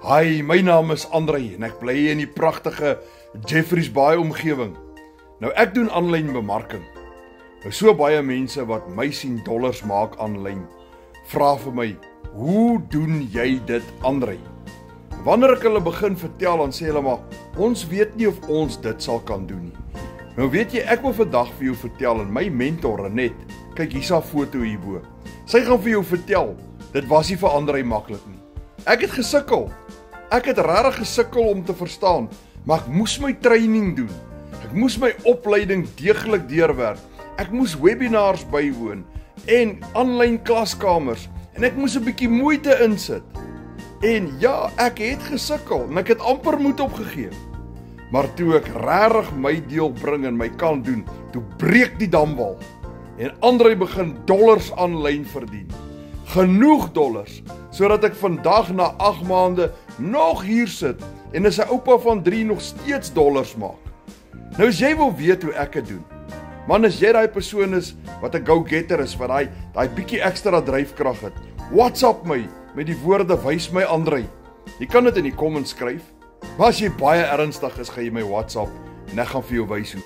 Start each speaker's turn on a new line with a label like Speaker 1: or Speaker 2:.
Speaker 1: Hi, my naam is André en ek bly in die pragtige Jeffreys Bay omgewing. Nou ek doen aanlyn bemarking. Nou so baie mense wat my sien dollars maak aanlyn, vra vir my, "Hoe doen jy dit, André?" Wanneer ek hulle begin vertel, dan sê hulle maar, "Ons weet nie of ons dit sal kan doen nie." Nou weet jy, ek wil vandag vir jou vertel en my mentor Renet, kyk hier's haar foto hierbo. Sy gaan vir jou vertel, dit was nie vir André maklik nie. Ek het gesukkel. Ek het regtig gesukkel om te verstaan, maar ek moes my training doen. Ek moes my opleiding deeglik deurwerk. Ek moes webinars bywoon en aanlyn klaskamers en ek moes 'n bietjie moeite insit. En ja, ek het gesukkel en ek het amper moed opgegee. Maar toe ek regtig my deel bring en my kan doen, toe breek die damwal en André begin dollars aanlyn verdien. Genoeg dollars sodat ek vandag na 8 maande nog hier sit en as 'n oupa van 3 nog steeds dollars maak. Nou as jy wil weet hoe ek dit doen, man, as jy daai persoon is wat 'n go-getter is, wat daai bietjie ekstra dryfkrag het, WhatsApp my met die woorde "wys my André". Jy kan dit in die comments skryf, maar as jy baie ernstig is, gaan jy my WhatsApp en ek gaan vir jou wys hoe.